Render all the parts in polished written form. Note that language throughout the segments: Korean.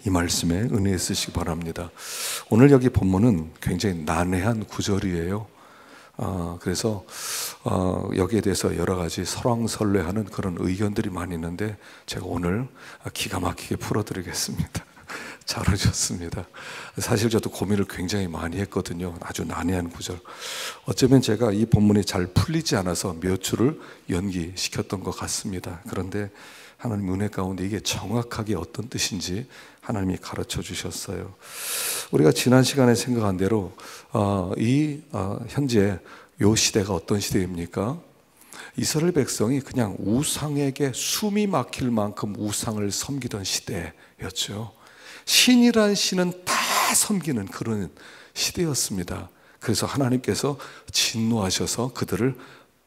이 말씀에 은혜 있으시기 바랍니다. 오늘 여기 본문은 굉장히 난해한 구절이에요. 그래서 여기에 대해서 여러 가지 설왕설래하는 그런 의견들이 많이 있는데 제가 오늘 기가 막히게 풀어드리겠습니다. 잘하셨습니다. 사실 저도 고민을 굉장히 많이 했거든요. 아주 난해한 구절. 어쩌면 제가 이 본문이 잘 풀리지 않아서 몇 주를 연기시켰던 것 같습니다. 그런데 하나님 은혜 가운데 이게 정확하게 어떤 뜻인지 하나님이 가르쳐 주셨어요. 우리가 지난 시간에 생각한 대로 현재 이 시대가 어떤 시대입니까? 이스라엘 백성이 그냥 우상에게 숨이 막힐 만큼 우상을 섬기던 시대였죠. 신이란 신은 다 섬기는 그런 시대였습니다. 그래서 하나님께서 진노하셔서 그들을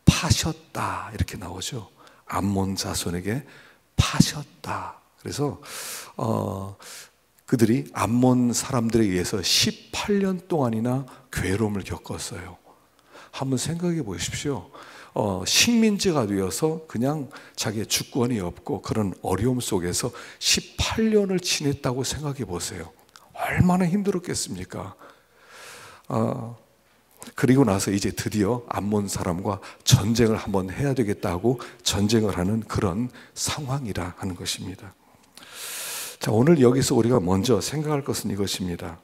파셨다 이렇게 나오죠. 암몬 자손에게 파셨다. 그래서 그들이 암몬 사람들에 의해서 18년 동안이나 괴로움을 겪었어요. 한번 생각해 보십시오. 식민지가 되어서 그냥 자기의 주권이 없고 그런 어려움 속에서 18년을 지냈다고 생각해 보세요. 얼마나 힘들었겠습니까? 그리고 나서 이제 드디어 암몬 사람과 전쟁을 한번 해야 되겠다고 전쟁을 하는 그런 상황이라 하는 것입니다. 자, 오늘 여기서 우리가 먼저 생각할 것은 이것입니다.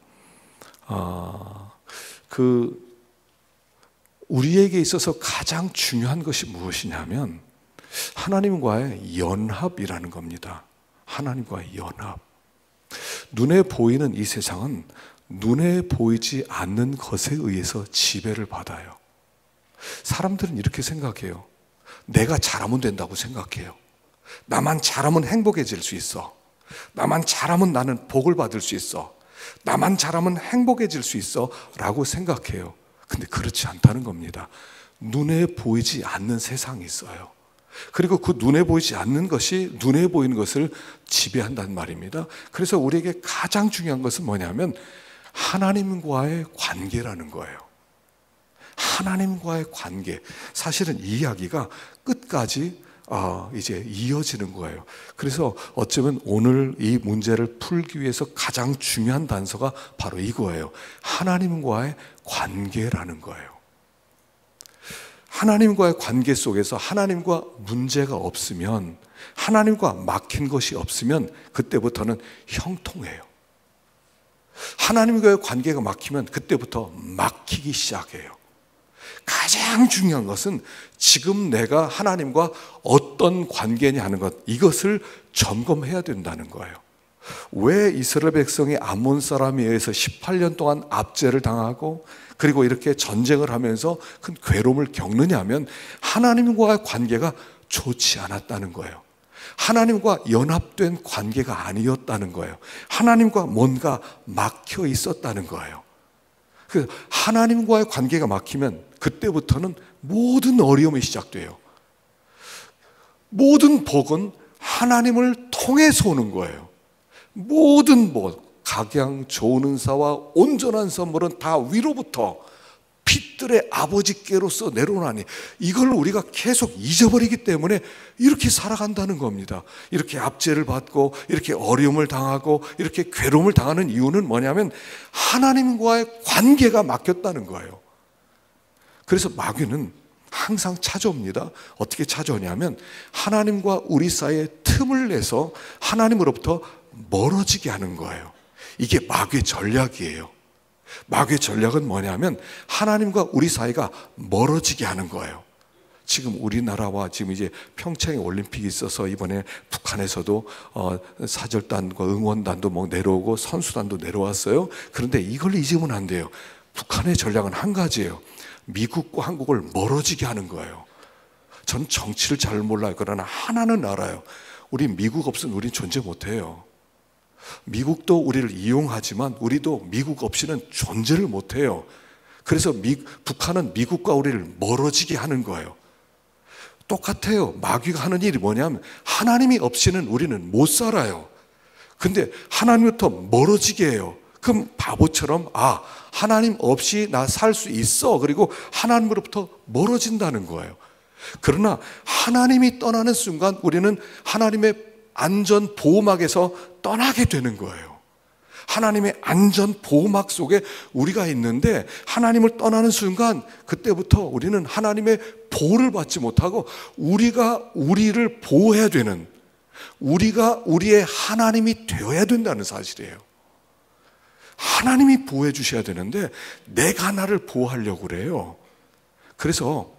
우리에게 있어서 가장 중요한 것이 무엇이냐면 하나님과의 연합이라는 겁니다. 하나님과의 연합. 눈에 보이는 이 세상은 눈에 보이지 않는 것에 의해서 지배를 받아요. 사람들은 이렇게 생각해요. 내가 잘하면 된다고 생각해요. 나만 잘하면 행복해질 수 있어. 나만 잘하면 나는 복을 받을 수 있어. 나만 잘하면 행복해질 수 있어 라고 생각해요. 근데 그렇지 않다는 겁니다. 눈에 보이지 않는 세상이 있어요. 그리고 그 눈에 보이지 않는 것이 눈에 보이는 것을 지배한단 말입니다. 그래서 우리에게 가장 중요한 것은 뭐냐면 하나님과의 관계라는 거예요. 하나님과의 관계. 사실은 이 이야기가 끝까지 이제 이어지는 거예요. 그래서 어쩌면 오늘 이 문제를 풀기 위해서 가장 중요한 단서가 바로 이거예요. 하나님과의 관계라는 거예요. 하나님과의 관계 속에서 하나님과 문제가 없으면, 하나님과 막힌 것이 없으면 그때부터는 형통해요. 하나님과의 관계가 막히면 그때부터 막히기 시작해요. 가장 중요한 것은 지금 내가 하나님과 어떤 관계냐 하는 것, 이것을 점검해야 된다는 거예요. 왜 이스라엘 백성이 암몬 사람에 의해서 18년 동안 압제를 당하고 그리고 이렇게 전쟁을 하면서 큰 괴로움을 겪느냐면 하나님과의 관계가 좋지 않았다는 거예요. 하나님과 연합된 관계가 아니었다는 거예요. 하나님과 뭔가 막혀 있었다는 거예요. 하나님과의 관계가 막히면 그때부터는 모든 어려움이 시작돼요. 모든 복은 하나님을 통해서 오는 거예요. 모든 각양 좋은 은사와 온전한 선물은 다 위로부터 빛들의 아버지께로서 내려오나니, 이걸 우리가 계속 잊어버리기 때문에 이렇게 살아간다는 겁니다. 이렇게 압제를 받고 이렇게 어려움을 당하고 이렇게 괴로움을 당하는 이유는 뭐냐면 하나님과의 관계가 막혔다는 거예요. 그래서 마귀는 항상 찾아옵니다. 어떻게 찾아오냐면 하나님과 우리 사이에 틈을 내서 하나님으로부터 멀어지게 하는 거예요. 이게 마귀의 전략이에요. 마귀의 전략은 뭐냐면 하나님과 우리 사이가 멀어지게 하는 거예요. 지금 우리나라와 지금 이제 평창에 올림픽이 있어서 이번에 북한에서도 사절단과 응원단도 내려오고 선수단도 내려왔어요. 그런데 이걸 잊으면 안 돼요. 북한의 전략은 한 가지예요. 미국과 한국을 멀어지게 하는 거예요. 전 정치를 잘 몰라요. 그러나 하나는 알아요. 우리 미국 없으면 우린 존재 못해요. 미국도 우리를 이용하지만 우리도 미국 없이는 존재를 못해요. 그래서 북한은 미국과 우리를 멀어지게 하는 거예요. 똑같아요. 마귀가 하는 일이 뭐냐면 하나님이 없이는 우리는 못 살아요. 근데 하나님부터 멀어지게 해요. 그럼 바보처럼 하나님 없이 나 살 수 있어. 그리고 하나님으로부터 멀어진다는 거예요. 그러나 하나님이 떠나는 순간 우리는 하나님의 안전 보호막에서 떠나게 되는 거예요. 하나님의 안전 보호막 속에 우리가 있는데 하나님을 떠나는 순간 그때부터 우리는 하나님의 보호를 받지 못하고 우리가 우리를 보호해야 되는, 우리가 우리의 하나님이 되어야 된다는 사실이에요. 하나님이 보호해 주셔야 되는데 내가 나를 보호하려고 그래요. 그래서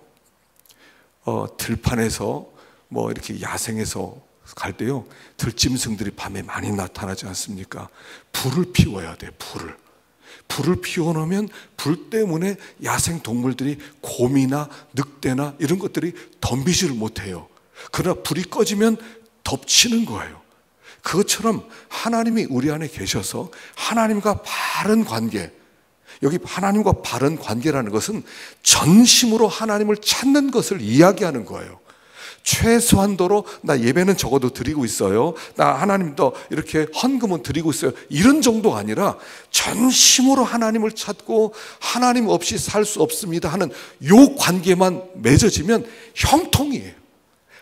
들판에서 뭐 이렇게 야생에서 갈 때요, 들짐승들이 밤에 많이 나타나지 않습니까? 불을 피워야 돼. 불을 피워놓으면 불 때문에 야생 동물들이 곰이나 늑대나 이런 것들이 덤비지를 못해요. 그러나 불이 꺼지면 덮치는 거예요. 그것처럼 하나님이 우리 안에 계셔서 하나님과 바른 관계, 여기 하나님과 바른 관계라는 것은 전심으로 하나님을 찾는 것을 이야기하는 거예요. 최소한도로 나 예배는 적어도 드리고 있어요, 나 하나님도 이렇게 헌금은 드리고 있어요, 이런 정도가 아니라 전심으로 하나님을 찾고 하나님 없이 살 수 없습니다 하는 요 관계만 맺어지면 형통이에요.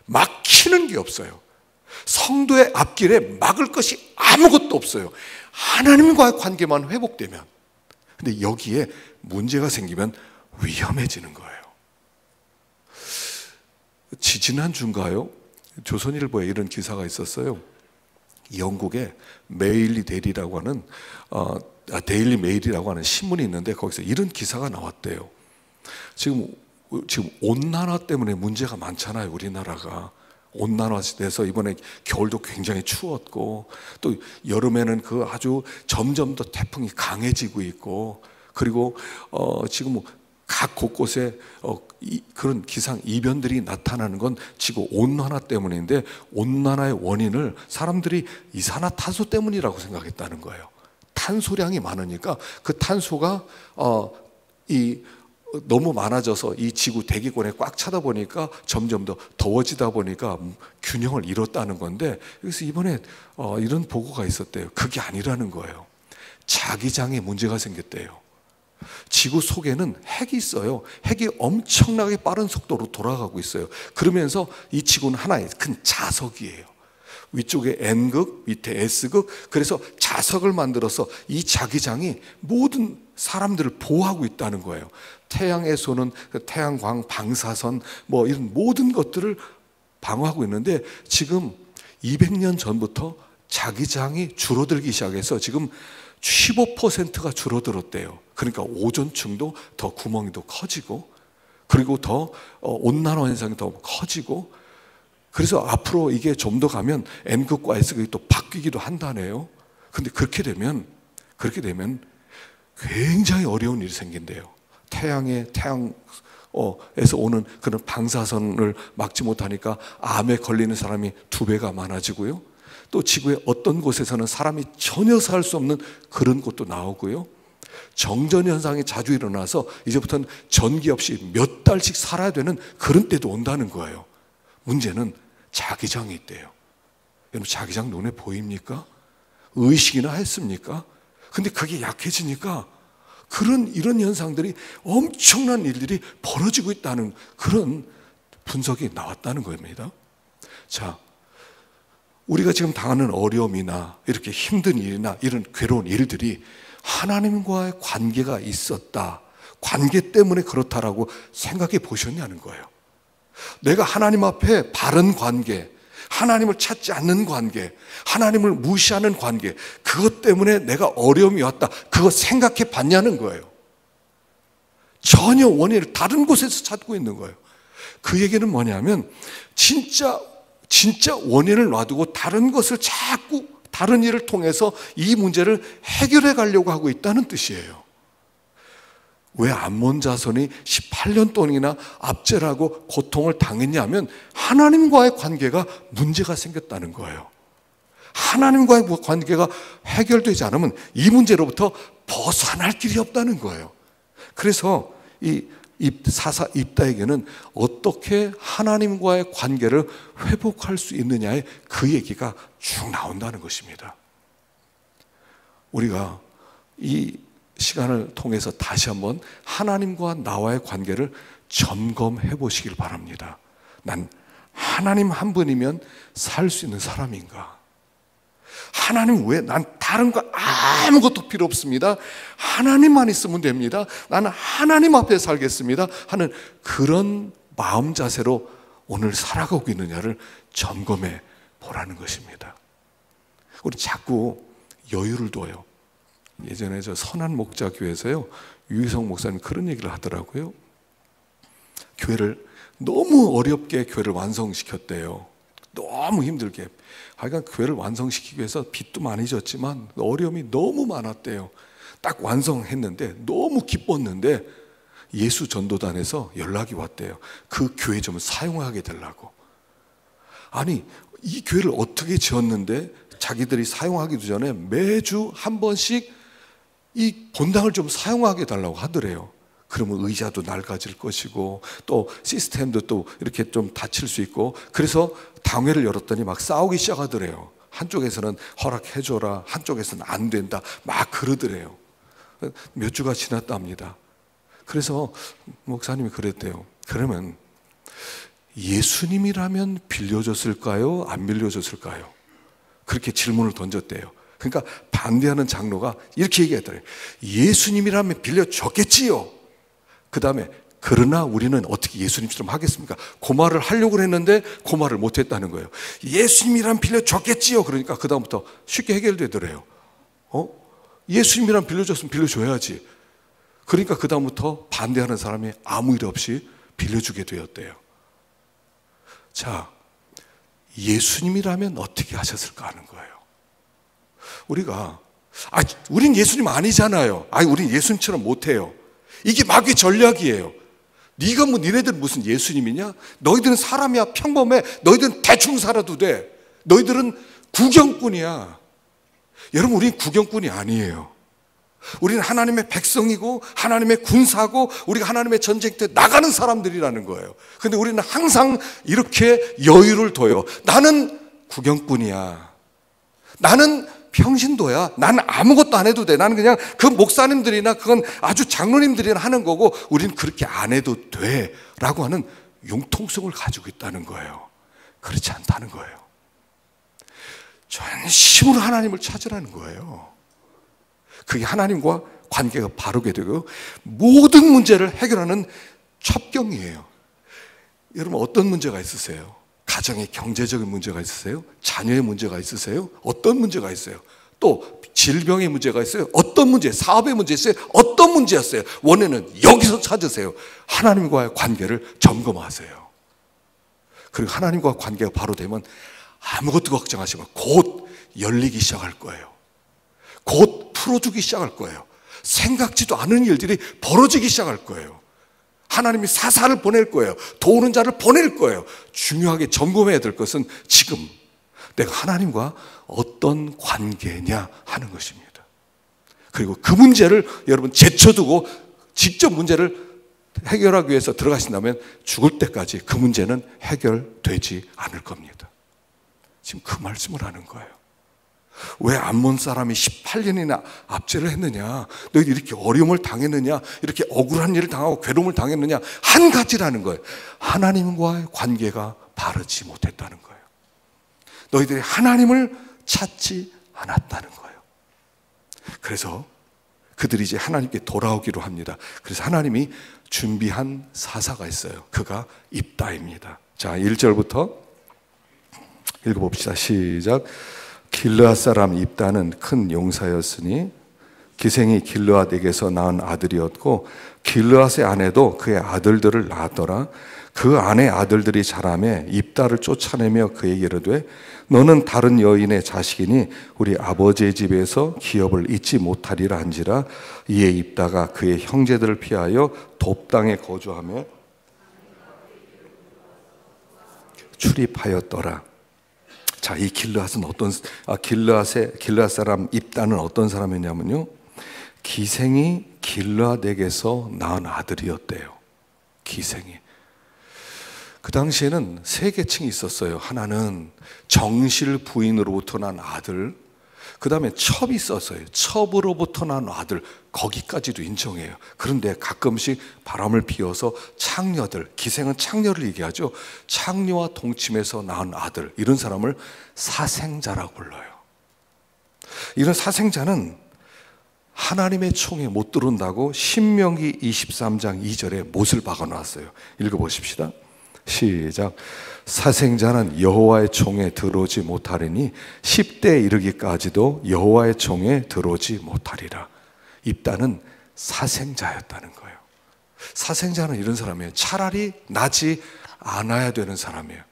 막히는 게 없어요. 성도의 앞길에 막을 것이 아무것도 없어요. 하나님과의 관계만 회복되면. 근데 여기에 문제가 생기면 위험해지는 거예요. 지난주인가요? 조선일보에 이런 기사가 있었어요. 영국의 메일리 데일리라고 하는 데일리 메일이라고 하는 신문이 있는데 거기서 이런 기사가 나왔대요. 지금 온난화 때문에 문제가 많잖아요. 우리나라가 온난화돼서 이번에 겨울도 굉장히 추웠고 또 여름에는 그 아주 점점 더 태풍이 강해지고 있고, 그리고 지금 각 곳곳에 그런 기상 이변들이 나타나는 건 지구 온난화 때문인데, 온난화의 원인을 사람들이 이산화탄소 때문이라고 생각했다는 거예요. 탄소량이 많으니까 그 탄소가 너무 많아져서 이 지구 대기권에 꽉 차다 보니까 점점 더 더워지다 보니까 균형을 잃었다는 건데, 그래서 이번에 이런 보고가 있었대요. 그게 아니라는 거예요. 자기장에 문제가 생겼대요. 지구 속에는 핵이 있어요. 핵이 엄청나게 빠른 속도로 돌아가고 있어요. 그러면서 이 지구는 하나의 큰 자석이에요. 위쪽에 N극, 밑에 S극, 그래서 자석을 만들어서 이 자기장이 모든 사람들을 보호하고 있다는 거예요. 태양에서는 태양광, 방사선, 뭐 이런 모든 것들을 방어하고 있는데, 지금 200년 전부터 자기장이 줄어들기 시작해서 지금 15%가 줄어들었대요. 그러니까 오존층도 더 구멍이 더 커지고, 그리고 더 온난화 현상이 더 커지고, 그래서 앞으로 이게 좀 더 가면 N극과 S극이 또 바뀌기도 한다네요. 근데 그렇게 되면 굉장히 어려운 일이 생긴대요. 태양에서 오는 그런 방사선을 막지 못하니까 암에 걸리는 사람이 2배가 많아지고요. 또 지구의 어떤 곳에서는 사람이 전혀 살 수 없는 그런 곳도 나오고요. 정전 현상이 자주 일어나서 이제부터는 전기 없이 몇 달씩 살아야 되는 그런 때도 온다는 거예요. 문제는 자기장이 있대요. 여러분, 자기장 눈에 보입니까? 의식이나 했습니까? 근데 그게 약해지니까 이런 현상들이, 엄청난 일들이 벌어지고 있다는 그런 분석이 나왔다는 겁니다. 자, 우리가 지금 당하는 어려움이나 이렇게 힘든 일이나 이런 괴로운 일들이 하나님과의 관계가 있었다, 관계 때문에 그렇다라고 생각해 보셨냐는 거예요. 내가 하나님 앞에 바른 관계, 하나님을 찾지 않는 관계, 하나님을 무시하는 관계, 그것 때문에 내가 어려움이 왔다, 그거 생각해 봤냐는 거예요. 전혀 원인을 다른 곳에서 찾고 있는 거예요. 그 얘기는 뭐냐면 진짜 원인을 놔두고 다른 것을 자꾸 다른 일을 통해서 이 문제를 해결해 가려고 하고 있다는 뜻이에요. 왜 암몬 자손이 18년 동안이나 압제라고 고통을 당했냐면 하나님과의 관계가 문제가 생겼다는 거예요. 하나님과의 관계가 해결되지 않으면 이 문제로부터 벗어날 길이 없다는 거예요. 그래서 이 사사 입다에게는 어떻게 하나님과의 관계를 회복할 수 있느냐의 그 얘기가 쭉 나온다는 것입니다. 우리가 이 시간을 통해서 다시 한번 하나님과 나와의 관계를 점검해 보시길 바랍니다. 난 하나님 한 분이면 살 수 있는 사람인가? 하나님 왜? 난 다른 거 아무것도 필요 없습니다. 하나님만 있으면 됩니다. 나는 하나님 앞에 살겠습니다 하는 그런 마음 자세로 오늘 살아가고 있느냐를 점검해 보라는 것입니다. 우리 자꾸 여유를 둬요. 예전에 저 선한 목자 교회에서요, 유희성 목사님 그런 얘기를 하더라고요. 교회를 너무 어렵게 교회를 완성시켰대요. 너무 힘들게. 하여간 교회를 완성시키기 위해서 빚도 많이 졌지만 어려움이 너무 많았대요. 딱 완성했는데 너무 기뻤는데 예수 전도단에서 연락이 왔대요. 그 교회 좀 사용하게 되려고. 아니, 이 교회를 어떻게 지었는데 자기들이 사용하기도 전에 매주 한 번씩 이 본당을 좀 사용하게 달라고 하더래요. 그러면 의자도 낡아질 것이고 또 시스템도 또 이렇게 좀 다칠 수 있고, 그래서 당회를 열었더니 막 싸우기 시작하더래요. 한쪽에서는 허락해줘라, 한쪽에서는 안 된다, 막 그러더래요. 몇 주가 지났답니다. 그래서 목사님이 그랬대요. 그러면 예수님이라면 빌려줬을까요? 안 빌려줬을까요? 그렇게 질문을 던졌대요. 그러니까 반대하는 장로가 이렇게 얘기하더래요. 예수님이라면 빌려줬겠지요. 그 다음에 그러나 우리는 어떻게 예수님처럼 하겠습니까? 그 말을 하려고 했는데 그 말을 못했다는 거예요. 예수님이라면 빌려줬겠지요. 그러니까 그 다음부터 쉽게 해결되더래요. 예수님이라면 빌려줬으면 빌려줘야지. 그러니까 그 다음부터 반대하는 사람이 아무 일 없이 빌려주게 되었대요. 자, 예수님이라면 어떻게 하셨을까 하는 거예요. 우린 예수님 아니잖아요. 우린 예수님처럼 못해요. 이게 마귀의 전략이에요. 네가 니네들 무슨 예수님이냐? 너희들은 사람이야, 평범해. 너희들은 대충 살아도 돼. 너희들은 구경꾼이야. 여러분, 우린 구경꾼이 아니에요. 우리는 하나님의 백성이고 하나님의 군사고 우리가 하나님의 전쟁터에 나가는 사람들이라는 거예요. 근데 우리는 항상 이렇게 여유를 둬요. 나는 구경꾼이야. 나는 평신도야. 나는 아무것도 안 해도 돼. 나는 그냥 그 목사님들이나 그건 아주 장로님들이나 하는 거고 우리는 그렇게 안 해도 돼 라고 하는 융통성을 가지고 있다는 거예요. 그렇지 않다는 거예요. 전심으로 하나님을 찾으라는 거예요. 그게 하나님과 관계가 바르게 되고 모든 문제를 해결하는 첩경이에요. 여러분, 어떤 문제가 있으세요? 가정의 경제적인 문제가 있으세요? 자녀의 문제가 있으세요? 어떤 문제가 있어요? 또 질병의 문제가 있어요? 어떤 문제? 사업의 문제 있어요? 어떤 문제였어요? 원인은 여기서 찾으세요. 하나님과의 관계를 점검하세요. 그리고 하나님과 관계가 바로 되면 아무것도 걱정하지 말고 곧 열리기 시작할 거예요. 곧 풀어주기 시작할 거예요. 생각지도 않은 일들이 벌어지기 시작할 거예요. 하나님이 사사를 보낼 거예요. 도우는 자를 보낼 거예요. 중요하게 점검해야 될 것은 지금 내가 하나님과 어떤 관계냐 하는 것입니다. 그리고 그 문제를 여러분 제쳐두고 직접 문제를 해결하기 위해서 들어가신다면 죽을 때까지 그 문제는 해결되지 않을 겁니다. 지금 그 말씀을 하는 거예요. 왜 암몬 사람이 18년이나 압제를 했느냐? 너희들이 이렇게 어려움을 당했느냐? 이렇게 억울한 일을 당하고 괴로움을 당했느냐? 한 가지라는 거예요. 하나님과의 관계가 바르지 못했다는 거예요. 너희들이 하나님을 찾지 않았다는 거예요. 그래서 그들이 이제 하나님께 돌아오기로 합니다. 그래서 하나님이 준비한 사사가 있어요. 그가 입다입니다. 자, 1절부터 읽어봅시다. 시작. 길르앗 사람 입다는 큰 용사였으니 기생이 길르앗에게서 낳은 아들이었고 길르앗의 아내도 그의 아들들을 낳았더라. 그 아내 아들들이 자라매 입다를 쫓아내며 그에게 이르되 너는 다른 여인의 자식이니 우리 아버지의 집에서 기업을 잊지 못하리라 한지라. 이에 입다가 그의 형제들을 피하여 돕당에 거주하며 출입하였더라. 자, 이 길르앗은 길르앗 사람 입다는 어떤 사람이냐면요, 기생이 길르앗에게서 낳은 아들이었대요. 기생이. 그 당시에는 세 계층이 있었어요. 하나는 정실 부인으로부터 난 아들, 그 다음에 첩이 있었어요. 첩으로부터 난 아들, 거기까지도 인정해요. 그런데 가끔씩 바람을 피워서 창녀들, 기생은 창녀를 얘기하죠. 창녀와 동침해서 낳은 아들, 이런 사람을 사생자라고 불러요. 이런 사생자는 하나님의 총에 못 들어온다고 신명기 23장 2절에 못을 박아놨어요. 읽어보십시다. 시작. 사생자는 여호와의 총에 들어오지 못하리니 10대에 이르기까지도 여호와의 총에 들어오지 못하리라. 입다는 사생자였다는 거예요. 사생자는 이런 사람이에요. 차라리 나지 않아야 되는 사람이에요.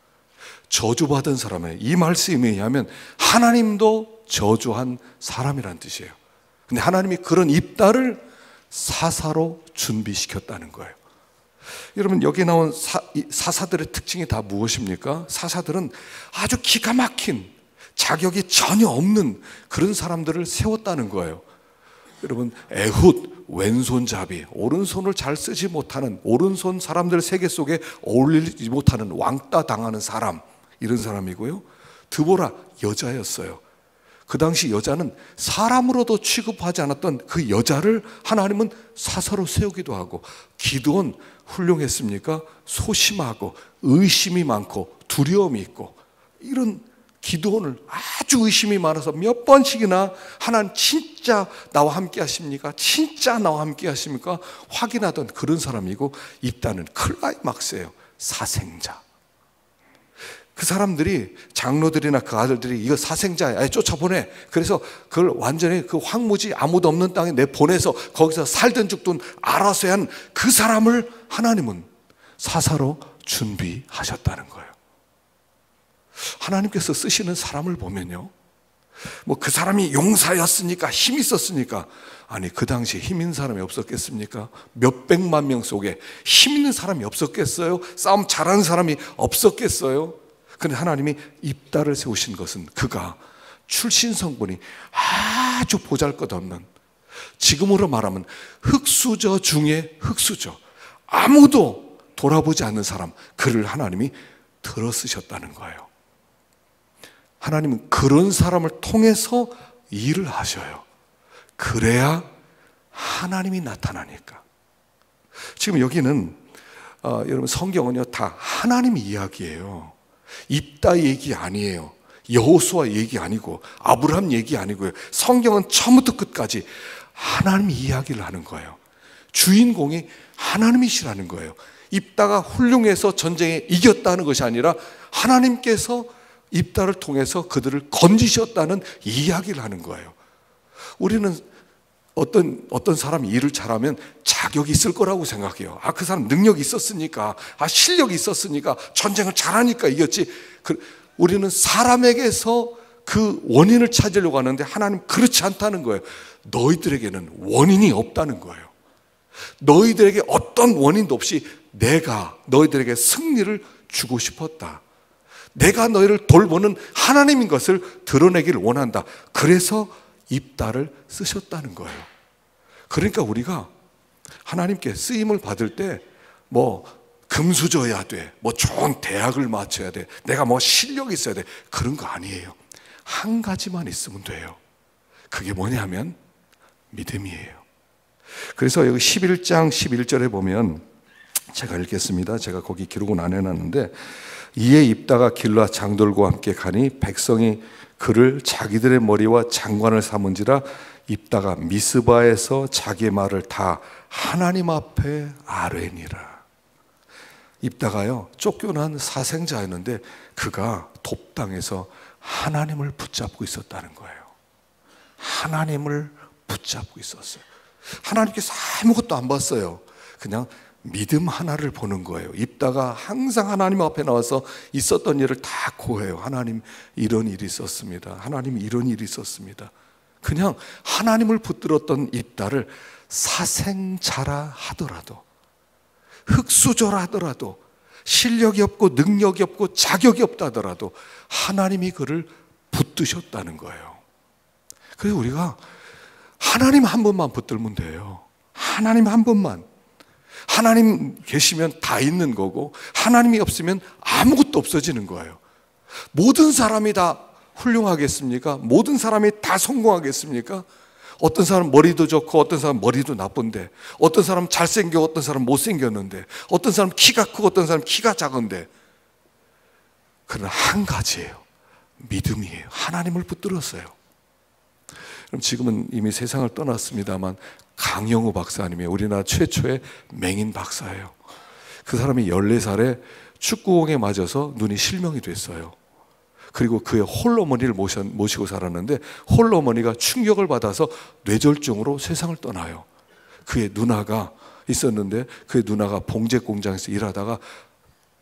저주받은 사람이에요. 이 말씀에 의하면 하나님도 저주한 사람이란 뜻이에요. 근데 하나님이 그런 입다를 사사로 준비시켰다는 거예요. 여러분, 여기 나온 사사들의 특징이 다 무엇입니까? 사사들은 아주 기가 막힌, 자격이 전혀 없는 그런 사람들을 세웠다는 거예요. 여러분, 에훗, 왼손잡이, 오른손을 잘 쓰지 못하는, 오른손 사람들 세계 속에 어울리지 못하는 왕따 당하는 사람, 이런 사람이고요. 드보라, 여자였어요. 그 당시 여자는 사람으로도 취급하지 않았던 그 여자를 하나님은 사사로 세우기도 하고, 기드온 훌륭했습니까? 소심하고 의심이 많고 두려움이 있고, 이런 기드온을 아주 의심이 많아서 몇 번씩이나 하나님 진짜 나와 함께 하십니까? 진짜 나와 함께 하십니까? 확인하던 그런 사람이고, 입다는 클라이막스예요. 사생자. 그 사람들이, 장로들이나 그 아들들이 이거 사생자야, 쫓아보내. 그래서 그걸 완전히 그 황무지 아무도 없는 땅에 내보내서 거기서 살든 죽든 알아서 한 그 사람을 하나님은 사사로 준비하셨다는 거예요. 하나님께서 쓰시는 사람을 보면요, 뭐 그 사람이 용사였으니까, 힘이 있었으니까, 아니, 그 당시에 힘 있는 사람이 없었겠습니까? 몇백만 명 속에 힘 있는 사람이 없었겠어요? 싸움 잘하는 사람이 없었겠어요? 근데 하나님이 입다를 세우신 것은 그가 출신 성분이 아주 보잘것없는, 지금으로 말하면 흙수저 중에 흙수저, 아무도 돌아보지 않는 사람, 그를 하나님이 들어 쓰셨다는 거예요. 하나님은 그런 사람을 통해서 일을 하셔요. 그래야 하나님이 나타나니까. 지금 여기는 여러분, 성경은요 다 하나님 이야기예요. 입다 얘기 아니에요. 여호수아 얘기 아니고 아브라함 얘기 아니고요. 성경은 처음부터 끝까지 하나님 이야기를 하는 거예요. 주인공이 하나님이시라는 거예요. 입다가 훌륭해서 전쟁에 이겼다는 것이 아니라 하나님께서 입다를 통해서 그들을 건지셨다는 이야기를 하는 거예요. 우리는 어떤 사람이 일을 잘하면 자격이 있을 거라고 생각해요. 그 사람 능력이 있었으니까, 실력이 있었으니까, 전쟁을 잘하니까 이겼지. 우리는 사람에게서 그 원인을 찾으려고 하는데 하나님 그렇지 않다는 거예요. 너희들에게는 원인이 없다는 거예요. 너희들에게 어떤 원인도 없이 내가 너희들에게 승리를 주고 싶었다. 내가 너희를 돌보는 하나님인 것을 드러내기를 원한다. 그래서 입다를 쓰셨다는 거예요. 그러니까 우리가 하나님께 쓰임을 받을 때 뭐 금수저야 돼, 뭐 좋은 대학을 마쳐야 돼, 내가 뭐 실력이 있어야 돼, 그런 거 아니에요. 한 가지만 있으면 돼요. 그게 뭐냐면 믿음이에요. 그래서 여기 11장 11절에 보면, 제가 읽겠습니다. 제가 거기 기록은 안 해놨는데, 이에 입다가 길라 장돌과 함께 가니 백성이 그를 자기들의 머리와 장관을 삼은지라 입다가 미스바에서 자기 말을 다 하나님 앞에 아뢰니라. 입다가요 쫓겨난 사생자였는데 그가 돕당에서 하나님을 붙잡고 있었다는 거예요. 하나님을 붙잡고 있었어요. 하나님께서 아무것도 안 봤어요. 그냥 믿음 하나를 보는 거예요. 입다가 항상 하나님 앞에 나와서 있었던 일을 다 고해요. 하나님, 이런 일이 있었습니다. 하나님, 이런 일이 있었습니다. 그냥 하나님을 붙들었던 입다를 사생자라 하더라도, 흙수저라 하더라도, 실력이 없고 능력이 없고 자격이 없다 하더라도 하나님이 그를 붙드셨다는 거예요. 그래서 우리가 하나님 한 분만 붙들면 돼요. 하나님 한 분만. 하나님 계시면 다 있는 거고, 하나님이 없으면 아무것도 없어지는 거예요. 모든 사람이 다 훌륭하겠습니까? 모든 사람이 다 성공하겠습니까? 어떤 사람 머리도 좋고 어떤 사람 머리도 나쁜데, 어떤 사람 잘생겨 어떤 사람 못생겼는데, 어떤 사람 키가 크고 어떤 사람 키가 작은데, 그러나 한 가지예요. 믿음이에요. 하나님을 붙들었어요. 그럼 지금은 이미 세상을 떠났습니다만 강영우 박사님이 우리나라 최초의 맹인 박사예요. 그 사람이 14살에 축구공에 맞아서 눈이 실명이 됐어요. 그리고 그의 홀어머니를 모시고 살았는데 홀어머니가 충격을 받아서 뇌졸중으로 세상을 떠나요. 그의 누나가 있었는데 그의 누나가 봉제 공장에서 일하다가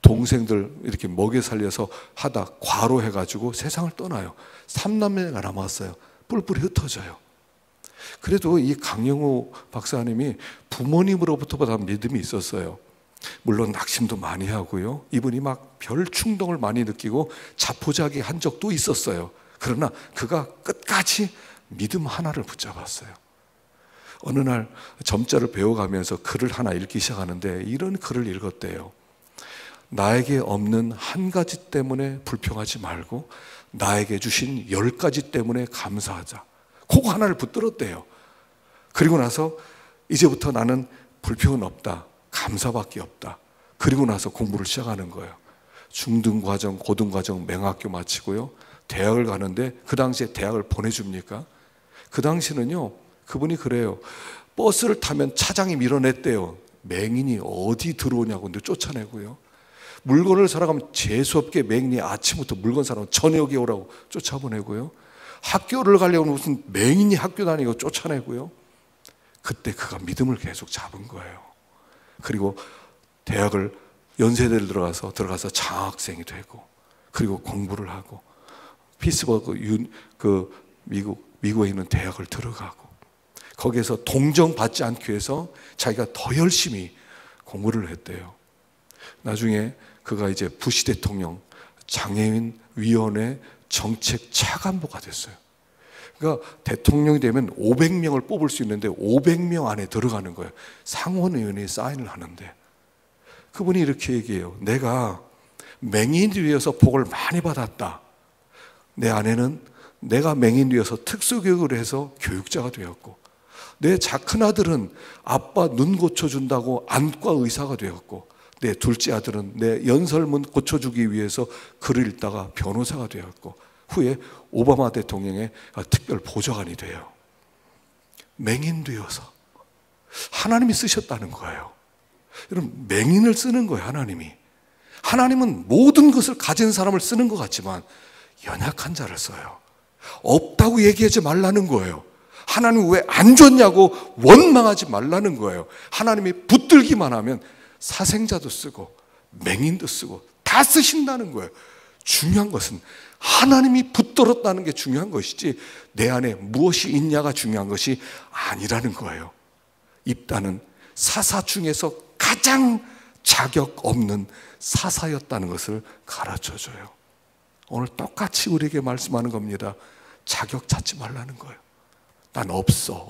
동생들 이렇게 먹여 살려서 하다 과로해가지고 세상을 떠나요. 3남매가 남았어요. 뿔뿔이 흩어져요. 그래도 이 강영우 박사님이 부모님으로부터 받은 믿음이 있었어요. 물론 낙심도 많이 하고요. 이분이 막 별 충동을 많이 느끼고 자포자기 한 적도 있었어요. 그러나 그가 끝까지 믿음 하나를 붙잡았어요. 어느 날 점자를 배워가면서 글을 하나 읽기 시작하는데 이런 글을 읽었대요. 나에게 없는 한 가지 때문에 불평하지 말고 나에게 주신 10가지 때문에 감사하자. 그거 하나를 붙들었대요. 그리고 나서 이제부터 나는 불평은 없다. 감사밖에 없다. 그리고 나서 공부를 시작하는 거예요. 중등과정, 고등과정, 맹학교 마치고요. 대학을 가는데 그 당시에 대학을 보내줍니까? 그 당시는요. 그분이 그래요. 버스를 타면 차장이 밀어냈대요. 맹인이 어디 들어오냐고 근데 쫓아내고요. 물건을 사러 가면 재수없게 맹인이 아침부터 물건 사러 저녁에 오라고 쫓아보내고요. 학교를 가려면 무슨 맹인이 학교 다니고 쫓아내고요. 그때 그가 믿음을 계속 잡은 거예요. 그리고 대학을 연세대를 들어가서 장학생이 되고 그리고 공부를 하고 피츠버그 미국에 있는 대학을 들어가고 거기에서 동정받지 않기 위해서 자기가 더 열심히 공부를 했대요. 나중에 그가 이제 부시 대통령 장애인 위원회 정책 차관보가 됐어요. 그러니까 대통령이 되면 500명을 뽑을 수 있는데 500명 안에 들어가는 거예요. 상원의원이 사인을 하는데 그분이 이렇게 얘기해요. 내가 맹인이 되어서 복을 많이 받았다. 내 아내는 내가 맹인이 되어서 특수교육을 해서 교육자가 되었고 내 큰아들은 아빠 눈 고쳐준다고 안과 의사가 되었고 내 둘째 아들은 내 연설문 고쳐주기 위해서 글을 읽다가 변호사가 되었고 후에 오바마 대통령의 특별 보좌관이 돼요. 맹인 되어서 하나님이 쓰셨다는 거예요. 여러분 맹인을 쓰는 거예요. 하나님은 모든 것을 가진 사람을 쓰는 것 같지만 연약한 자를 써요. 없다고 얘기하지 말라는 거예요. 하나님 왜 안 줬냐고 원망하지 말라는 거예요. 하나님이 붙들기만 하면 사생자도 쓰고 맹인도 쓰고 다 쓰신다는 거예요. 중요한 것은 하나님이 붙들었다는 게 중요한 것이지 내 안에 무엇이 있냐가 중요한 것이 아니라는 거예요. 입다는 사사 중에서 가장 자격 없는 사사였다는 것을 가르쳐줘요. 오늘 똑같이 우리에게 말씀하는 겁니다. 자격 찾지 말라는 거예요. 난 없어.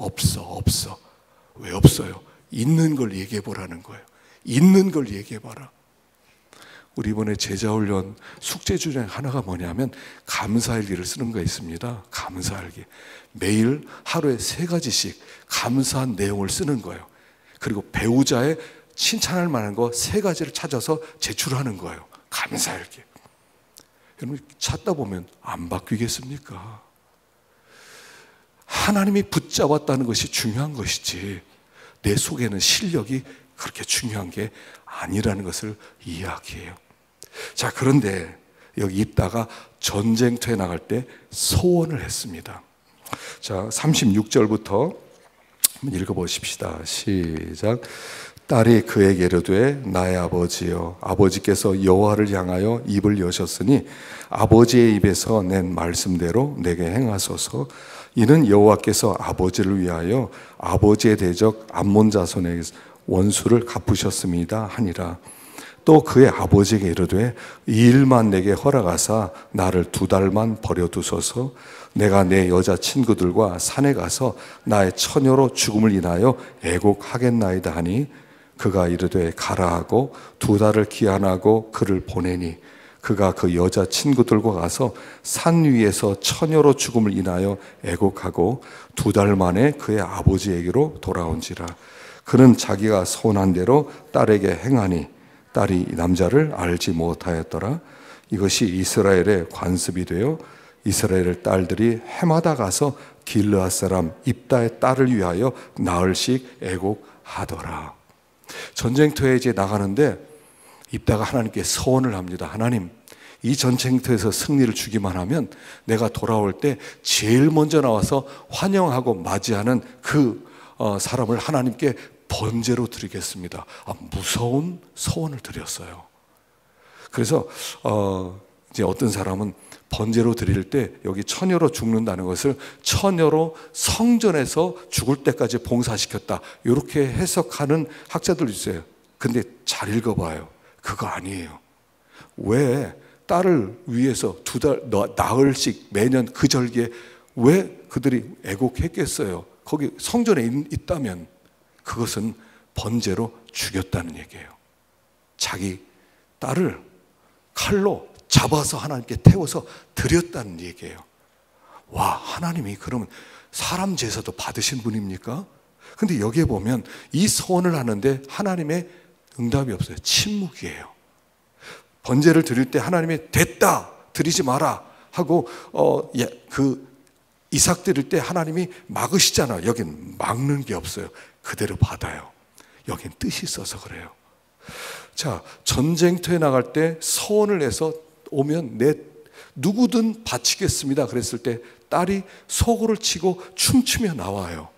왜 없어요? 있는 걸 얘기해 보라는 거예요. 있는 걸 얘기해 봐라. 우리 이번에 제자훈련 숙제 중에 하나가 뭐냐면 감사일기를 쓰는 거 있습니다. 감사일기. 매일 하루에 3가지씩 감사한 내용을 쓰는 거예요. 그리고 배우자의 칭찬할 만한 거 3가지를 찾아서 제출하는 거예요. 감사일기. 여러분 찾다 보면 안 바뀌겠습니까? 하나님이 붙잡았다는 것이 중요한 것이지 내 속에는 실력이 그렇게 중요한 게 아니라는 것을 이야기해요. 자, 그런데 여기 있다가 전쟁터에 나갈 때 소원을 했습니다. 자, 36절부터 한번 읽어보십시다. 시작. 딸이 그에게 이르되 나의 아버지여, 아버지께서 여호와를 향하여 입을 여셨으니 아버지의 입에서 낸 말씀대로 내게 행하소서. 이는 여호와께서 아버지를 위하여 아버지의 대적 암몬 자손의 원수를 갚으셨습니다 하니라. 또 그의 아버지에게 이르되 이 일만 내게 허락하사 나를 2달만 버려두소서. 내가 내 여자 친구들과 산에 가서 나의 처녀로 죽음을 인하여 애곡하겠나이다 하니 그가 이르되 가라 하고 2달을 기한하고 그를 보내니 그가 그 여자 친구들과 가서 산 위에서 처녀로 죽음을 인하여 애곡하고 2달 만에 그의 아버지에게로 돌아온지라. 그는 자기가 선한 대로 딸에게 행하니 딸이 이 남자를 알지 못하였더라. 이것이 이스라엘의 관습이 되어 이스라엘 딸들이 해마다 가서 길르앗 사람 입다의 딸을 위하여 나흘씩 애곡하더라. 전쟁터에 이제 나가는데 입다가 하나님께 서원을 합니다. 하나님, 이 전쟁터에서 승리를 주기만 하면 내가 돌아올 때 제일 먼저 나와서 환영하고 맞이하는 그 사람을 하나님께 번제로 드리겠습니다. 무서운 서원을 드렸어요. 그래서 이제 어떤 사람은 번제로 드릴 때 여기 처녀로 죽는다는 것을 처녀로 성전에서 죽을 때까지 봉사시켰다, 이렇게 해석하는 학자들도 있어요. 근데 잘 읽어봐요. 그거 아니에요. 왜 딸을 위해서 나흘씩 매년 그 절기에 왜 그들이 애곡했겠어요? 거기 성전에 있다면 그것은 번제로 죽였다는 얘기예요. 자기 딸을 칼로 잡아서 하나님께 태워서 드렸다는 얘기예요. 와, 하나님이 그러면 사람 제사도 받으신 분입니까? 근데 여기에 보면 이 소원을 하는데 하나님의 응답이 없어요. 침묵이에요. 번제를 드릴 때 하나님이 됐다, 드리지 마라 하고 그 이삭 드릴 때 하나님이 막으시잖아요. 여긴 막는 게 없어요. 그대로 받아요. 여긴 뜻이 있어서 그래요. 자, 전쟁터에 나갈 때 서원을 해서 오면 내 누구든 바치겠습니다 그랬을 때 딸이 소고를 치고 춤추며 나와요.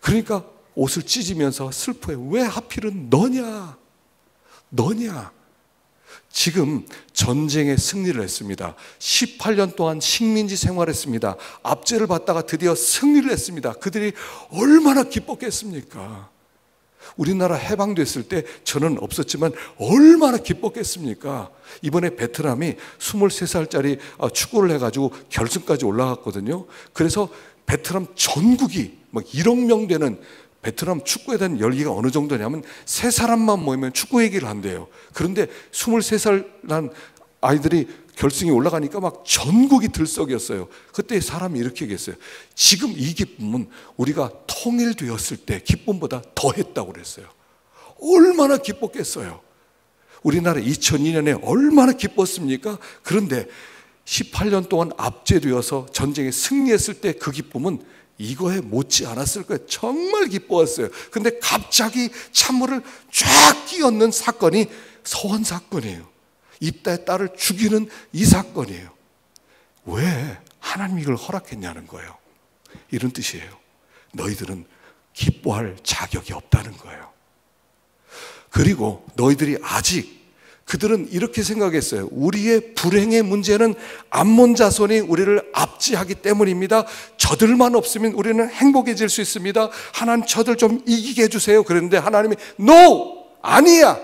그러니까 옷을 찢으면서 슬퍼해요. 왜 하필은 너냐? 지금 전쟁에 승리를 했습니다. 18년 동안 식민지 생활했습니다. 압제를 받다가 드디어 승리를 했습니다. 그들이 얼마나 기뻤겠습니까? 우리나라 해방됐을 때 저는 없었지만 얼마나 기뻤겠습니까? 이번에 베트남이 23살짜리 축구를 해가지고 결승까지 올라갔거든요. 그래서 베트남 전국이 막 1억 명 되는, 베트남 축구에 대한 열기가 어느 정도냐면 세 사람만 모이면 축구 얘기를 한대요. 그런데 23살 난 아이들이 결승에 올라가니까 막 전국이 들썩였어요. 그때 사람이 이렇게 얘기했어요. 지금 이 기쁨은 우리가 통일되었을 때 기쁨보다 더했다고 그랬어요. 얼마나 기뻤겠어요. 우리나라 2002년에 얼마나 기뻤습니까? 그런데 18년 동안 압제되어서 전쟁에 승리했을 때 그 기쁨은 이거에 못지 않았을 거예요. 정말 기뻐했어요. 근데 갑자기 찬물을 쫙 끼얹는 사건이 서원 사건이에요. 입다의 딸을 죽이는 이 사건이에요. 왜 하나님이 이걸 허락했냐는 거예요. 이런 뜻이에요. 너희들은 기뻐할 자격이 없다는 거예요. 그리고 너희들이 아직, 그들은 이렇게 생각했어요. 우리의 불행의 문제는 암몬 자손이 우리를 압제하기 때문입니다. 저들만 없으면 우리는 행복해질 수 있습니다. 하나님 저들 좀 이기게 해주세요. 그랬는데 하나님이 NO! 아니야.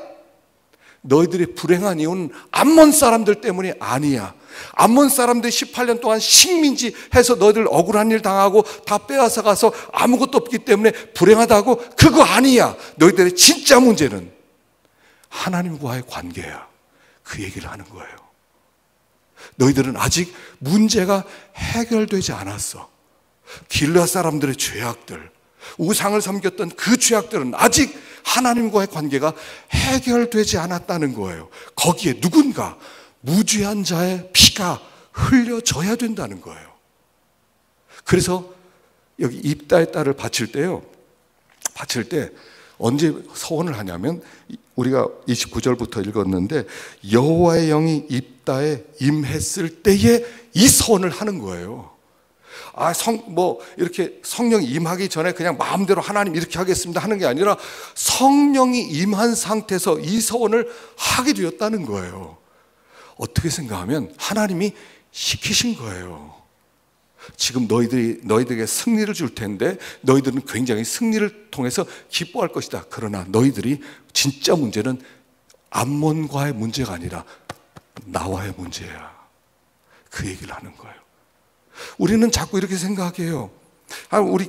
너희들이 불행한 이유는 암몬 사람들 때문이 아니야. 암몬 사람들이 18년 동안 식민지 해서 너희들 억울한 일 당하고 다 빼앗아 가서 아무것도 없기 때문에 불행하다고, 그거 아니야. 너희들의 진짜 문제는 하나님과의 관계야. 그 얘기를 하는 거예요. 너희들은 아직 문제가 해결되지 않았어. 길르앗 사람들의 죄악들, 우상을 섬겼던 그 죄악들은 아직 하나님과의 관계가 해결되지 않았다는 거예요. 거기에 누군가 무죄한 자의 피가 흘려져야 된다는 거예요. 그래서 여기 입다의 딸을 바칠 때요, 바칠 때 언제 서원을 하냐면 우리가 29절부터 읽었는데 여호와의 영이 입다에 임했을 때에 이 서원을 하는 거예요. 이렇게 성령이 임하기 전에 그냥 마음대로 하나님 이렇게 하겠습니다 하는 게 아니라 성령이 임한 상태에서 이 서원을 하게 되었다는 거예요. 어떻게 생각하면 하나님이 시키신 거예요. 지금 너희들에게 승리를 줄 텐데 너희들은 굉장히 승리를 통해서 기뻐할 것이다. 그러나 너희들이 진짜 문제는 암몬과의 문제가 아니라 나와의 문제야. 그 얘기를 하는 거예요. 우리는 자꾸 이렇게 생각해요. 우리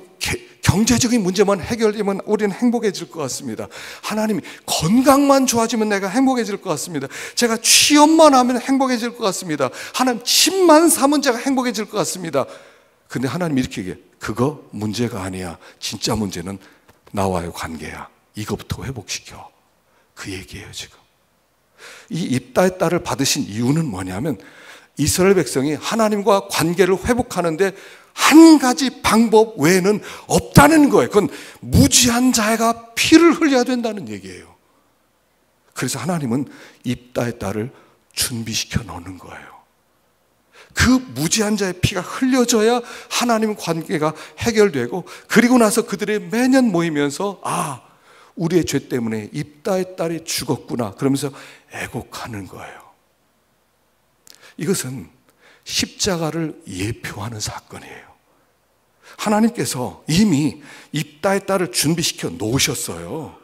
경제적인 문제만 해결되면 우리는 행복해질 것 같습니다. 하나님이 건강만 좋아지면 내가 행복해질 것 같습니다. 제가 취업만 하면 행복해질 것 같습니다. 하나님 집만 사면 제가 행복해질 것 같습니다. 근데 하나님이 이렇게 얘기해. 그거 문제가 아니야. 진짜 문제는 나와의 관계야. 이거부터 회복시켜. 그 얘기예요 지금. 이 입다의 딸을 받으신 이유는 뭐냐면 이스라엘 백성이 하나님과 관계를 회복하는데 한 가지 방법 외에는 없다는 거예요. 그건 무지한 자가 피를 흘려야 된다는 얘기예요. 그래서 하나님은 입다의 딸을 준비시켜 놓는 거예요. 그 무지한 자의 피가 흘려져야 하나님 관계가 해결되고, 그리고 나서 그들이 매년 모이면서 우리의 죄 때문에 입다의 딸이 죽었구나 그러면서 애곡하는 거예요. 이것은 십자가를 예표하는 사건이에요. 하나님께서 이미 입다의 딸을 준비시켜 놓으셨어요.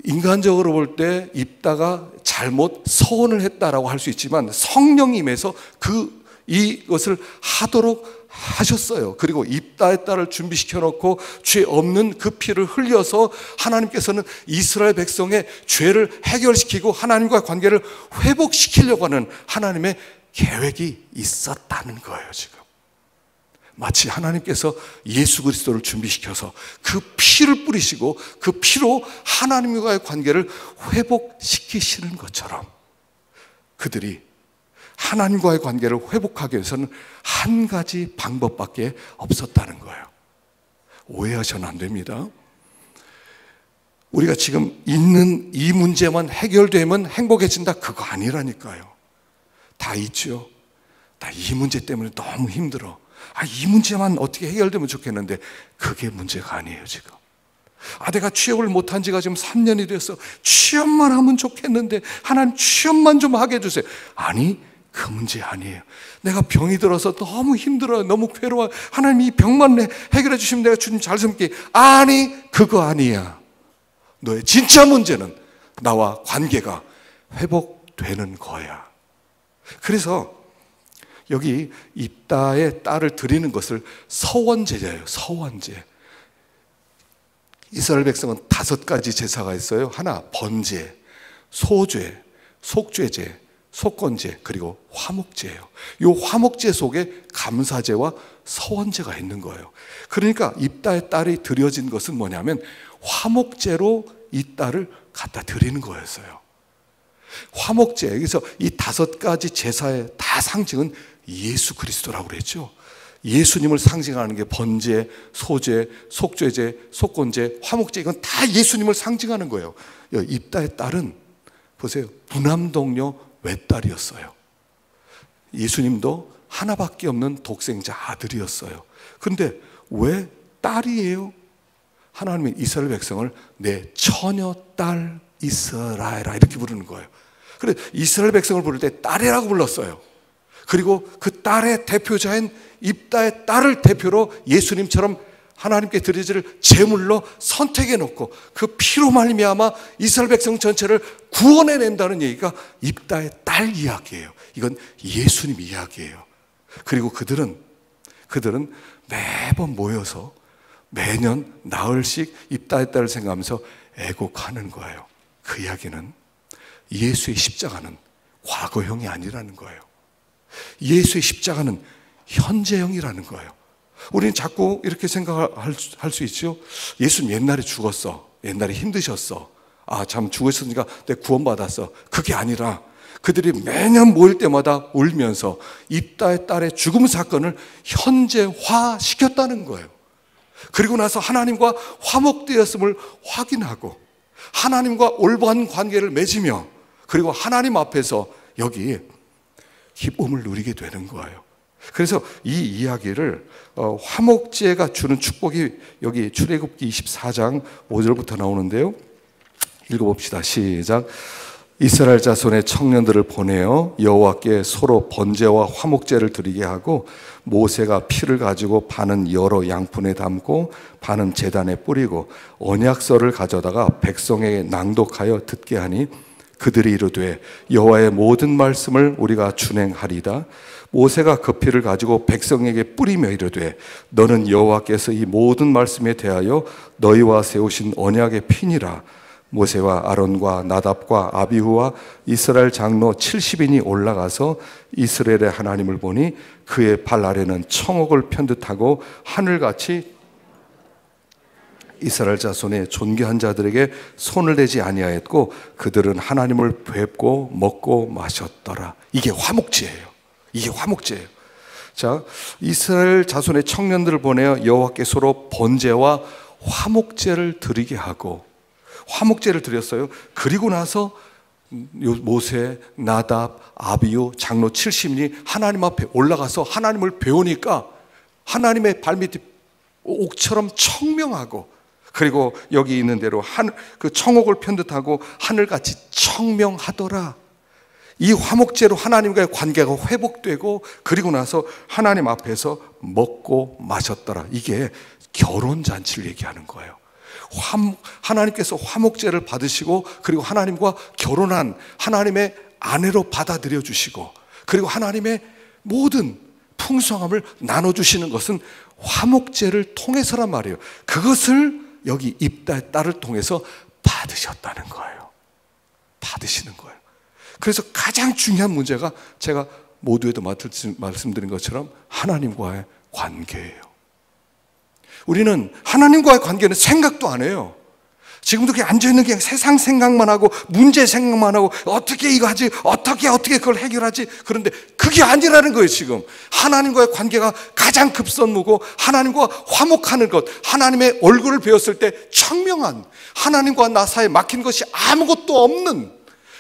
인간적으로 볼 때 입다가 잘못 서원을 했다라고 할 수 있지만 성령이 임해서 이것을 하도록 하셨어요. 그리고 입다의 딸을 준비시켜 놓고 죄 없는 그 피를 흘려서 하나님께서는 이스라엘 백성의 죄를 해결시키고 하나님과 관계를 회복시키려고 하는 하나님의 계획이 있었다는 거예요. 지금 마치 하나님께서 예수 그리스도를 준비시켜서 그 피를 뿌리시고 그 피로 하나님과의 관계를 회복시키시는 것처럼 그들이 하나님과의 관계를 회복하기 위해서는 한 가지 방법밖에 없었다는 거예요. 오해하셔는 안 됩니다. 우리가 지금 있는 이 문제만 해결되면 행복해진다, 그거 아니라니까요. 다 있죠. 나 이 문제 때문에 너무 힘들어. 이 문제만 어떻게 해결되면 좋겠는데 그게 문제가 아니에요. 지금 내가 취업을 못한 지가 지금 3년이 됐어. 취업만 하면 좋겠는데 하나님 취업만 좀 하게 해주세요. 아니, 그 문제 아니에요. 내가 병이 들어서 너무 힘들어요. 너무 괴로워요. 하나님 이 병만 해결해 주시면 내가 주님 잘 섬게. 아니, 그거 아니야. 너의 진짜 문제는 나와 관계가 회복되는 거야. 그래서 여기 입다의 딸을 드리는 것을 서원제예요. 서원제. 이스라엘 백성은 5가지 제사가 있어요. 하나, 번제, 소죄, 속죄제, 속건제, 그리고 화목제예요. 이 화목제 속에 감사제와 서원제가 있는 거예요. 그러니까 입다의 딸이 드려진 것은 뭐냐면 화목제로 이 딸을 갖다 드리는 거였어요. 화목제, 여기서 이 5가지 제사의 다 상징은 예수 그리스도라고 그랬죠. 예수님을 상징하는 게 번제, 소제, 속죄제, 속건제, 화목제, 이건 다 예수님을 상징하는 거예요. 입다의 딸은 보세요, 부남동녀 외딸이었어요. 예수님도 하나밖에 없는 독생자 아들이었어요. 그런데 왜 딸이에요? 하나님은 이스라엘 백성을 내 처녀딸 이스라엘아 이렇게 부르는 거예요. 그래, 이스라엘 백성을 부를 때 딸이라고 불렀어요. 그리고 그 딸의 대표자인 입다의 딸을 대표로 예수님처럼 하나님께 드려질 제물로 선택해 놓고 그 피로 말미암아 이스라엘 백성 전체를 구원해낸다는 얘기가 입다의 딸 이야기예요. 이건 예수님 이야기예요. 그리고 그들은 매번 모여서 매년 나흘씩 입다의 딸을 생각하면서 애곡하는 거예요. 그 이야기는 예수의 십자가는 과거형이 아니라는 거예요. 예수의 십자가는 현재형이라는 거예요. 우리는 자꾸 이렇게 생각할 수 있죠. 예수님 옛날에 죽었어. 옛날에 힘드셨어. 참 죽으셨으니까 내가 구원받았어. 그게 아니라 그들이 매년 모일 때마다 울면서 입다의 딸의 죽음 사건을 현재화 시켰다는 거예요. 그리고 나서 하나님과 화목되었음을 확인하고 하나님과 올바른 관계를 맺으며 그리고 하나님 앞에서 여기 기쁨을 누리게 되는 거예요. 그래서 이 이야기를 화목제가 주는 축복이 여기 출애굽기 24장 5절부터 나오는데요. 읽어봅시다. 시작. 이스라엘 자손의 청년들을 보내어 여호와께 서로 번제와 화목제를 드리게 하고 모세가 피를 가지고 반은 여러 양푼에 담고 반은 제단에 뿌리고 언약서를 가져다가 백성에게 낭독하여 듣게 하니 그들이 이르되 여호와의 모든 말씀을 우리가 준행하리다. 모세가 그 피를 가지고 백성에게 뿌리며 이르되 너는 여호와께서 이 모든 말씀에 대하여 너희와 세우신 언약의 피니라. 모세와 아론과 나답과 아비후와 이스라엘 장로 70인이 올라가서 이스라엘의 하나님을 보니 그의 발 아래는 청옥을 편듯하고 하늘같이 이스라엘 자손의 존귀한 자들에게 손을 대지 아니하였고 그들은 하나님을 뵙고 먹고 마셨더라. 이게 화목제예요. 이게 화목제예요. 자, 이스라엘 자손의 청년들을 보내어 여호와께 서로 번제와 화목제를 드리게 하고, 화목제를 드렸어요. 그리고 나서 모세, 나답, 아비후 장로 70인이 하나님 앞에 올라가서 하나님을 배우니까 하나님의 발밑이 옥처럼 청명하고, 그리고 여기 있는 대로 그 청옥을 편듯하고 하늘같이 청명하더라. 이 화목제로 하나님과의 관계가 회복되고, 그리고 나서 하나님 앞에서 먹고 마셨더라. 이게 결혼잔치를 얘기하는 거예요. 하나님께서 화목제를 받으시고, 그리고 하나님과 결혼한 하나님의 아내로 받아들여 주시고, 그리고 하나님의 모든 풍성함을 나눠주시는 것은 화목제를 통해서란 말이에요. 그것을 여기 입다의 딸을 통해서 받으셨다는 거예요. 받으시는 거예요. 그래서 가장 중요한 문제가 제가 모두에도 말씀드린 것처럼 하나님과의 관계예요. 우리는 하나님과의 관계는 생각도 안 해요. 지금도 그냥 앉아있는 게 세상 생각만 하고 문제 생각만 하고 어떻게 이거 하지, 어떻게 그걸 해결하지. 그런데 그게 아니라는 거예요. 지금 하나님과의 관계가 가장 급선무고, 하나님과 화목하는 것, 하나님의 얼굴을 배웠을 때 청명한, 하나님과 나 사이에 막힌 것이 아무것도 없는,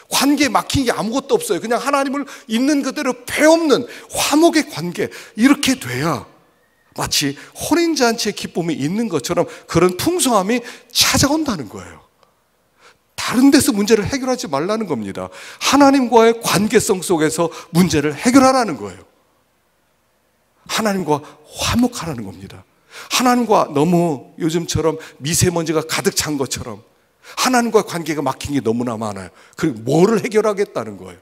관계에 막힌 게 아무것도 없어요. 그냥 하나님을 있는 그대로 배없는 화목의 관계, 이렇게 돼야 마치 혼인잔치의 기쁨이 있는 것처럼 그런 풍성함이 찾아온다는 거예요. 다른 데서 문제를 해결하지 말라는 겁니다. 하나님과의 관계성 속에서 문제를 해결하라는 거예요. 하나님과 화목하라는 겁니다. 하나님과 너무 요즘처럼 미세먼지가 가득 찬 것처럼 하나님과 관계가 막힌 게 너무나 많아요. 그리고 뭐를 해결하겠다는 거예요?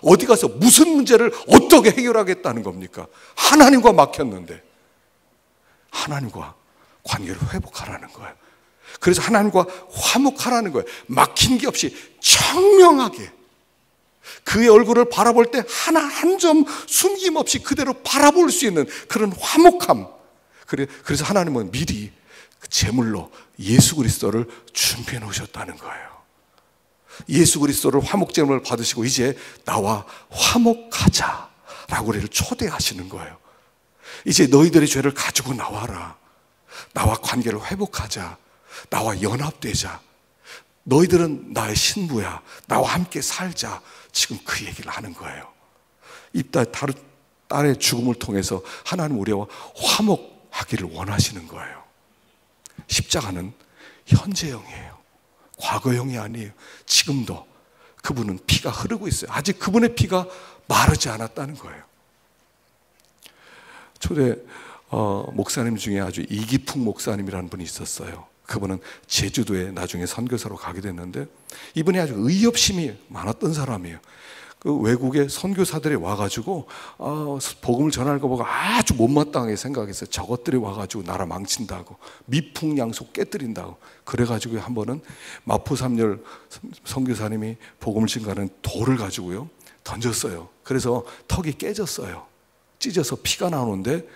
어디 가서 무슨 문제를 어떻게 해결하겠다는 겁니까? 하나님과 막혔는데. 하나님과 관계를 회복하라는 거예요. 그래서 하나님과 화목하라는 거예요. 막힌 게 없이 청명하게 그의 얼굴을 바라볼 때 하나 한 점 숨김없이 그대로 바라볼 수 있는 그런 화목함. 그래서 하나님은 미리 제물로 예수 그리스도를 준비해 놓으셨다는 거예요. 예수 그리스도를 화목제물을 받으시고 이제 나와 화목하자라고 우리를 초대하시는 거예요. 이제 너희들의 죄를 가지고 나와라. 나와 관계를 회복하자. 나와 연합되자. 너희들은 나의 신부야. 나와 함께 살자. 지금 그 얘기를 하는 거예요. 이 딸의 죽음을 통해서 하나님 우리와 화목하기를 원하시는 거예요. 십자가는 현재형이에요. 과거형이 아니에요. 지금도 그분은 피가 흐르고 있어요. 아직 그분의 피가 마르지 않았다는 거예요. 초대 목사님 중에 아주 이기풍 목사님이라는 분이 있었어요. 그분은 제주도에 나중에 선교사로 가게 됐는데, 이분이 아주 의협심이 많았던 사람이에요. 그 외국의 선교사들이 와가지고 복음을 전하는 거 보고 아주 못마땅하게 생각했어요. 저것들이 와가지고 나라 망친다고, 미풍양속 깨뜨린다고. 그래가지고 한 번은 마포삼열 선교사님이 복음을 증거하는 돌을 가지고요 던졌어요. 그래서 턱이 깨졌어요. 찢어서 피가 나오는데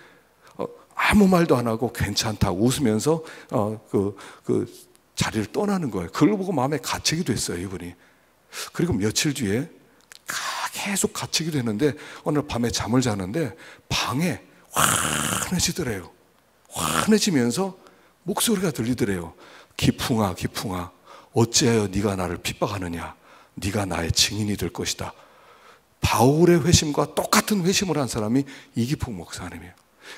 아무 말도 안 하고 괜찮다고 웃으면서 그 자리를 떠나는 거예요. 그걸 보고 마음에 갇히게 됐어요, 이분이. 그리고 며칠 뒤에 계속 갇히게 됐는데 어느 밤에 잠을 자는데 방에 환해지더래요. 환해지면서 목소리가 들리더래요. 기풍아, 기풍아, 어찌하여 네가 나를 핍박하느냐? 네가 나의 증인이 될 것이다. 바울의 회심과 똑같은 회심을 한 사람이 이기풍 목사님이에요.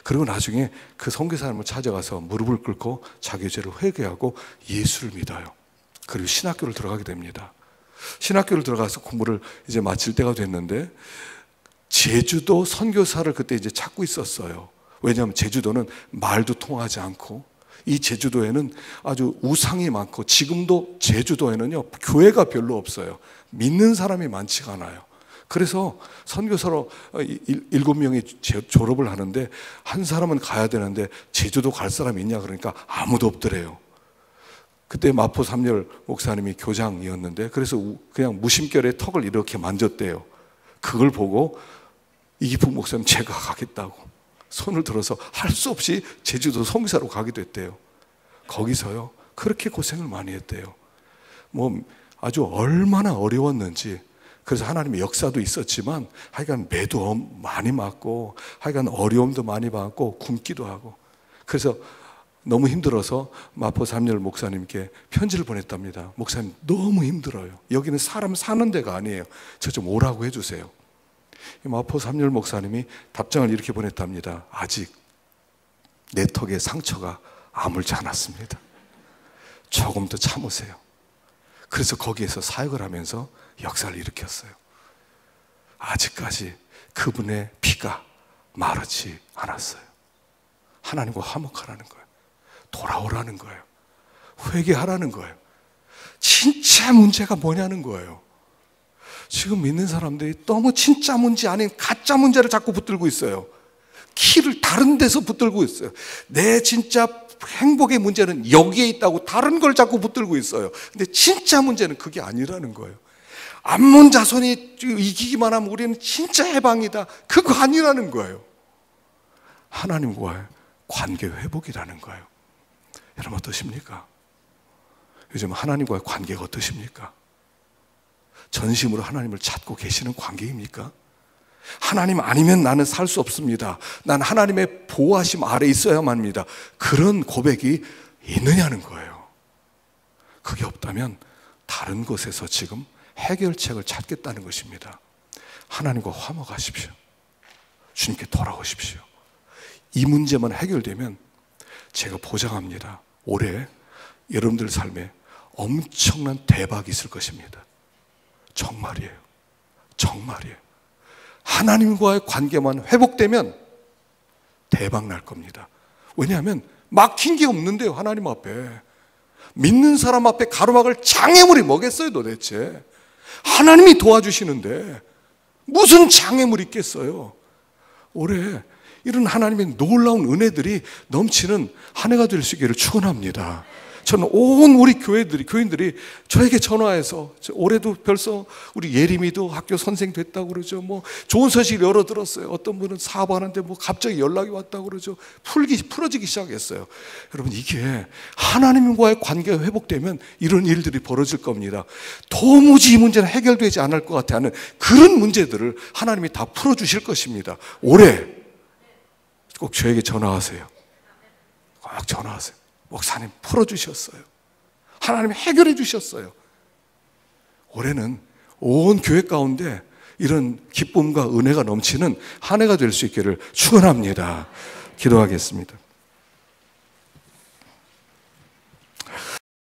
그리고 나중에 그 선교사님을 찾아가서 무릎을 꿇고 자기 죄를 회개하고 예수를 믿어요. 그리고 신학교를 들어가게 됩니다. 신학교를 들어가서 공부를 이제 마칠 때가 됐는데, 제주도 선교사를 그때 이제 찾고 있었어요. 왜냐하면 제주도는 말도 통하지 않고, 이 제주도에는 아주 우상이 많고, 지금도 제주도에는요 교회가 별로 없어요. 믿는 사람이 많지가 않아요. 그래서 선교사로 7명이 졸업을 하는데 한 사람은 가야 되는데 제주도 갈 사람이 있냐 그러니까 아무도 없더래요. 그때 마포 삼열 목사님이 교장이었는데, 그래서 그냥 무심결에 턱을 이렇게 만졌대요. 그걸 보고 이기풍 목사님 제가 가겠다고 손을 들어서 할 수 없이 제주도 선교사로 가게 됐대요. 거기서요, 그렇게 고생을 많이 했대요. 뭐 아주 얼마나 어려웠는지. 그래서 하나님의 역사도 있었지만 하여간 매도 많이 맞고 하여간 어려움도 많이 받고 굶기도 하고, 그래서 너무 힘들어서 마포 삼열 목사님께 편지를 보냈답니다. 목사님 너무 힘들어요. 여기는 사람 사는 데가 아니에요. 저 좀 오라고 해주세요. 마포 삼열 목사님이 답장을 이렇게 보냈답니다. 아직 내 턱에 상처가 아물지 않았습니다. 조금 더 참으세요. 그래서 거기에서 사역을 하면서 역사를 일으켰어요. 아직까지 그분의 피가 마르지 않았어요. 하나님과 화목하라는 거예요. 돌아오라는 거예요. 회개하라는 거예요. 진짜 문제가 뭐냐는 거예요. 지금 믿는 사람들이 너무 진짜 문제 아닌 가짜 문제를 자꾸 붙들고 있어요. 키를 다른 데서 붙들고 있어요. 내 진짜 행복의 문제는 여기에 있다고 다른 걸 자꾸 붙들고 있어요. 근데 진짜 문제는 그게 아니라는 거예요. 암몬 자손이 이기기만 하면 우리는 진짜 해방이다. 그거 아니라는 거예요. 하나님과의 관계 회복이라는 거예요. 여러분 어떠십니까? 요즘 하나님과의 관계가 어떠십니까? 전심으로 하나님을 찾고 계시는 관계입니까? 하나님 아니면 나는 살 수 없습니다. 난 하나님의 보호하심 아래 있어야만 합니다. 그런 고백이 있느냐는 거예요. 그게 없다면 다른 곳에서 지금 해결책을 찾겠다는 것입니다. 하나님과 화목하십시오. 주님께 돌아오십시오. 이 문제만 해결되면 제가 보장합니다. 올해 여러분들 삶에 엄청난 대박이 있을 것입니다. 정말이에요. 정말이에요. 하나님과의 관계만 회복되면 대박 날 겁니다. 왜냐하면 막힌 게 없는데요. 하나님 앞에. 믿는 사람 앞에 가로막을 장애물이 뭐겠어요 도대체. 하나님이 도와주시는데 무슨 장애물이 있겠어요. 올해 이런 하나님의 놀라운 은혜들이 넘치는 한 해가 될 수 있기를 축원합니다. 저는 온 우리 교인들이 저에게 전화해서 올해도 벌써 우리 예림이도 학교 선생 됐다고 그러죠. 뭐 좋은 소식 여러 들었어요. 어떤 분은 사업하는데 뭐 갑자기 연락이 왔다고 그러죠. 풀어지기 시작했어요. 여러분 이게 하나님과의 관계가 회복되면 이런 일들이 벌어질 겁니다. 도무지 이 문제는 해결되지 않을 것 같아 하는 그런 문제들을 하나님이 다 풀어주실 것입니다. 올해 꼭 저에게 전화하세요. 꼭 전화하세요. 목사님 풀어주셨어요. 하나님 해결해 주셨어요. 올해는 온 교회 가운데 이런 기쁨과 은혜가 넘치는 한 해가 될 수 있기를 축원합니다. 기도하겠습니다.